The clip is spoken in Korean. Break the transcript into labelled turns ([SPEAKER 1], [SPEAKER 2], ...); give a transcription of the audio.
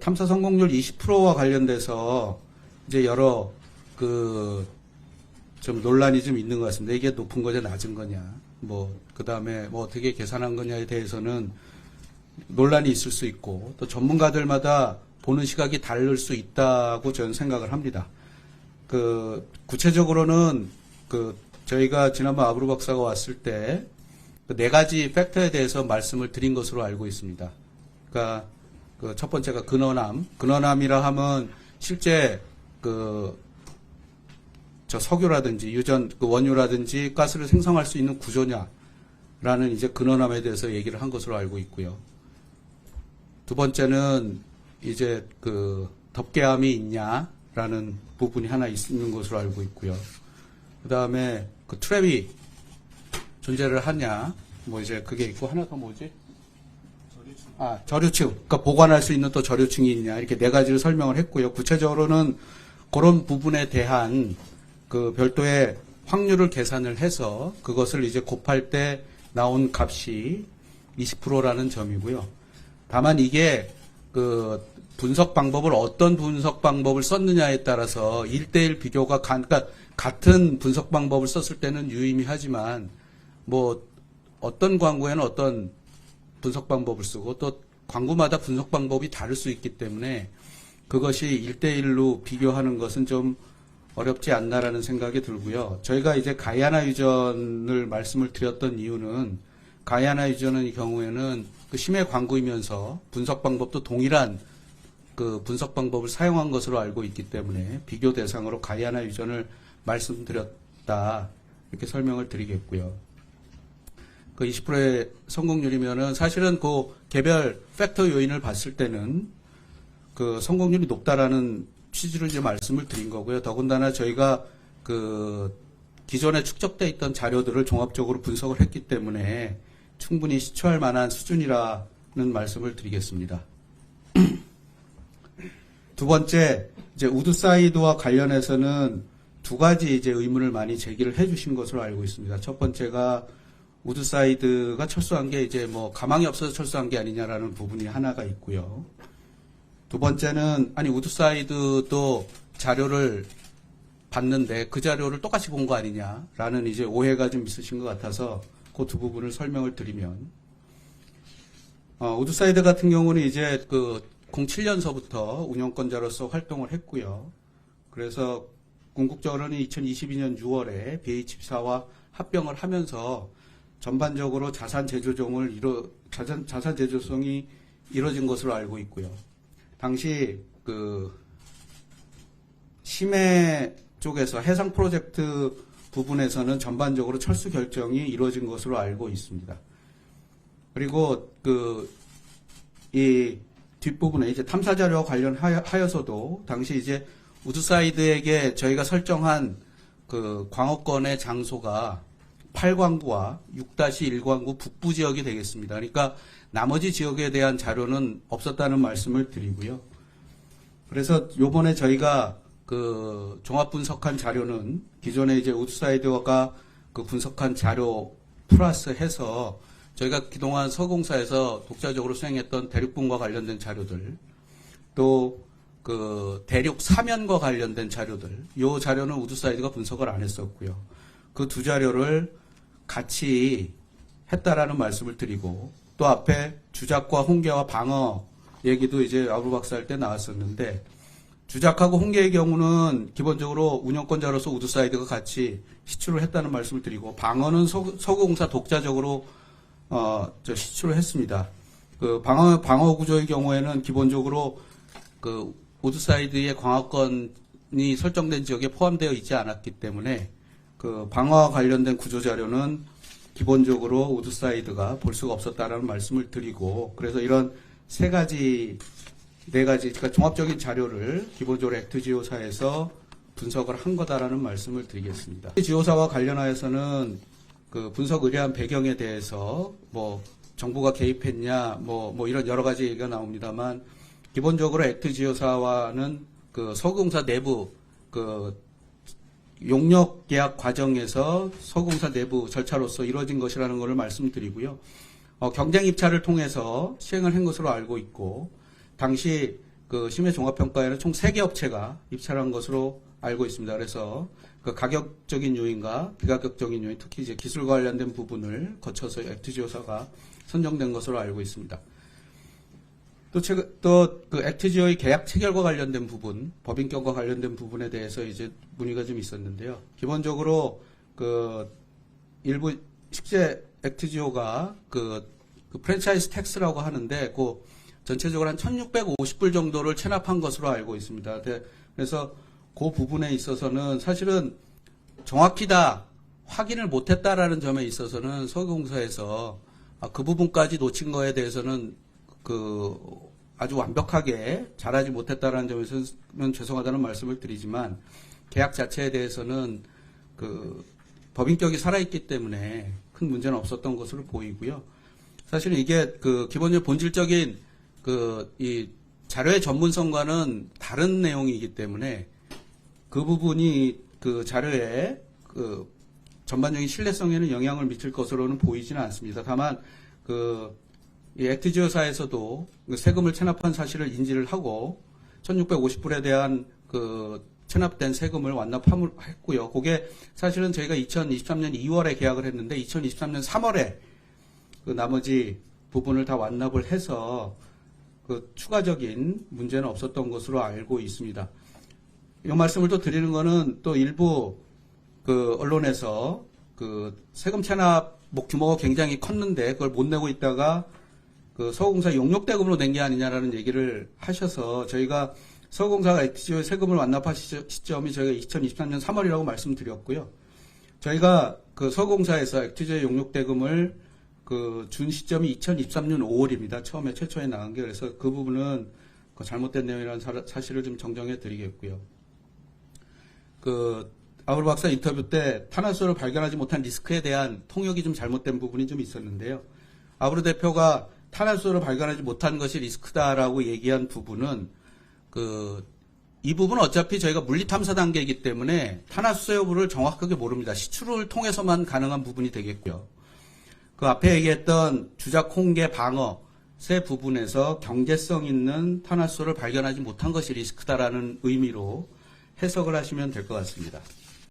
[SPEAKER 1] 탐사 성공률 20%와 관련돼서 이제 여러 좀 논란이 좀 있는 것 같습니다. 이게 높은 거냐 낮은 거냐, 그 다음에 어떻게 계산한 거냐에 대해서는 논란이 있을 수 있고, 또 전문가들마다 보는 시각이 다를 수 있다고 저는 생각을 합니다. 구체적으로는 저희가 지난번 아브루 박사가 왔을 때 네 가지 팩터에 대해서 말씀을 드린 것으로 알고 있습니다. 그러니까 첫 번째가 근원암이라 하면 실제 석유라든지 유전 원유라든지 가스를 생성할 수 있는 구조냐라는 이제 근원암에 대해서 얘기를 한 것으로 알고 있고요. 두 번째는 이제 덮개암이 있냐라는 부분이 하나 있는 것으로 알고 있고요. 그 다음에 트랩이 존재를 하냐, 이제 그게 있고, 하나 더 뭐지? 저류층. 그러니까 보관할 수 있는 또 저류층이 있냐, 이렇게 네 가지를 설명을 했고요. 구체적으로는 그런 부분에 대한 별도의 확률을 계산을 해서 그것을 이제 곱할 때 나온 값이 20%라는 점이고요. 다만 이게 분석 방법을 어떤 분석 방법을 썼느냐에 따라서 1대1 비교가 그러니까 같은 분석 방법을 썼을 때는 유의미하지만 어떤 광고에는 어떤 분석 방법을 쓰고 또 광고마다 분석 방법이 다를 수 있기 때문에 그것이 1대1로 비교하는 것은 좀 어렵지 않나라는 생각이 들고요. 저희가 이제 가이아나 유전을 말씀을 드렸던 이유는 가이아나 유전의 경우에는 심해 광고이면서 분석 방법도 동일한 분석 방법을 사용한 것으로 알고 있기 때문에 비교 대상으로 가이아나 유전을 말씀드렸다, 이렇게 설명을 드리겠고요. 20%의 성공률이면은 사실은 개별 팩터 요인을 봤을 때는 성공률이 높다라는 취지로 이제 말씀을 드린 거고요. 더군다나 저희가 기존에 축적돼 있던 자료들을 종합적으로 분석을 했기 때문에 충분히 시추할 만한 수준이라는 말씀을 드리겠습니다. 두 번째, 이제 우드사이드와 관련해서는 두 가지 이제 의문을 많이 제기를 해주신 것으로 알고 있습니다. 첫 번째가 우드사이드가 철수한 게 이제 가망이 없어서 철수한 게 아니냐라는 부분이 하나가 있고요. 두 번째는 우드사이드도 자료를 봤는데 그 자료를 똑같이 본 거 아니냐라는 이제 오해가 좀 있으신 것 같아서 그 두 부분을 설명을 드리면, 우드사이드 같은 경우는 이제 07년서부터 운영권자로서 활동을 했고요. 그래서 궁극적으로는 2022년 6월에 BH사와 합병을 하면서 전반적으로 자산 제조성이 이루어진 것으로 알고 있고요. 당시 심해 쪽에서 해상 프로젝트 부분에서는 전반적으로 철수 결정이 이루어진 것으로 알고 있습니다. 그리고 이 뒷부분에 이제 탐사 자료와 관련하여서도 당시 이제 우드사이드에게 저희가 설정한 광업권의 장소가 8광구와 6-1광구 북부 지역이 되겠습니다. 그러니까 나머지 지역에 대한 자료는 없었다는 말씀을 드리고요. 그래서 요번에 저희가 종합 분석한 자료는 기존에 이제 우드사이드가 분석한 자료 플러스 해서 저희가 그동안 서공사에서 독자적으로 수행했던 대륙분과 관련된 자료들, 또 대륙 사면과 관련된 자료들, 요 자료는 우드사이드가 분석을 안 했었고요. 그 두 자료를 같이 했다라는 말씀을 드리고, 또 앞에 주작과 홍계와 방어 얘기도 이제 아브루 박사 할 때 나왔었는데, 주작하고 홍계의 경우는 기본적으로 운영권자로서 우드사이드가 같이 시추를 했다는 말씀을 드리고, 방어는 서구공사 독자적으로 시추를 했습니다. 방어 구조의 경우에는 기본적으로 우드사이드의 광합권이 설정된 지역에 포함되어 있지 않았기 때문에 방어와 관련된 구조 자료는 기본적으로 우드사이드가 볼 수가 없었다라는 말씀을 드리고, 그래서 이런 네 가지, 그러니까 종합적인 자료를 기본적으로 액트지오사에서 분석을 한 거다라는 말씀을 드리겠습니다. 지오사와 관련하여서는 분석 의뢰한 배경에 대해서 정부가 개입했냐, 이런 여러 가지 얘기가 나옵니다만, 기본적으로 액트지오사와는 서구공사 내부 용역 계약 과정에서 서구공사 내부 절차로서 이루어진 것이라는 것을 말씀드리고요. 경쟁 입찰을 통해서 시행을 한 것으로 알고 있고, 당시 그 심해 종합평가에는 총 3개 업체가 입찰한 것으로 알고 있습니다. 그래서 그 가격적인 요인과 비가격적인 요인, 특히 이제 기술과 관련된 부분을 거쳐서 액트지오사가 선정된 것으로 알고 있습니다. 또 그 액트지오의 계약 체결과 관련된 부분, 법인격과 관련된 부분에 대해서 이제 문의가 좀 있었는데요. 기본적으로 그 일부 실제 액트지오가 그 프랜차이즈 텍스라고 하는데 그 전체적으로 한 1,650불 정도를 체납한 것으로 알고 있습니다. 그래서 그 부분에 있어서는 사실은 정확히 다 확인을 못했다라는 점에 있어서는 서울공사에서 그 부분까지 놓친 거에 대해서는 그 아주 완벽하게 잘하지 못했다라는 점에서는 죄송하다는 말씀을 드리지만 계약 자체에 대해서는 그 법인격이 살아있기 때문에 큰 문제는 없었던 것으로 보이고요. 사실은 이게 그 기본적으로 본질적인 그 이 자료의 전문성과는 다른 내용이기 때문에 그 부분이 그 자료의 그 전반적인 신뢰성에는 영향을 미칠 것으로는 보이지는 않습니다. 다만 이 액트지오사에서도 세금을 체납한 사실을 인지를 하고 1,650불에 대한 그 체납된 세금을 완납했고요. 그게 사실은 저희가 2023년 2월에 계약을 했는데 2023년 3월에 그 나머지 부분을 다 완납을 해서 그 추가적인 문제는 없었던 것으로 알고 있습니다. 이 말씀을 또 드리는 거는 또 일부 그 언론에서 그 세금 체납 규모가 굉장히 컸는데 그걸 못 내고 있다가 그 서울공사 용역대금으로 낸 게 아니냐라는 얘기를 하셔서 저희가 서울공사가 액트지오의 세금을 완납한 시점이 저희가 2023년 3월이라고 말씀드렸고요. 저희가 그 서울공사에서 액트지오의 용역대금을 그 준 시점이 2023년 5월입니다. 최초에 나간 게. 그래서 그 부분은 그 잘못된 내용이라는 사실을 좀 정정해 드리겠고요. 그 아우르 박사 인터뷰 때 탄화수소를 발견하지 못한 리스크에 대한 통역이 좀 잘못된 부분이 좀 있었는데요. 아우르 대표가 탄화수소를 발견하지 못한 것이 리스크다라고 얘기한 부분은 이 부분은 어차피 저희가 물리탐사 단계이기 때문에 탄화수소 여부를 정확하게 모릅니다. 시추를 통해서만 가능한 부분이 되겠고요. 그 앞에 얘기했던 주작 홍계 방어 세 부분에서 경제성 있는 탄화수소를 발견하지 못한 것이 리스크다라는 의미로 해석을 하시면 될 것 같습니다.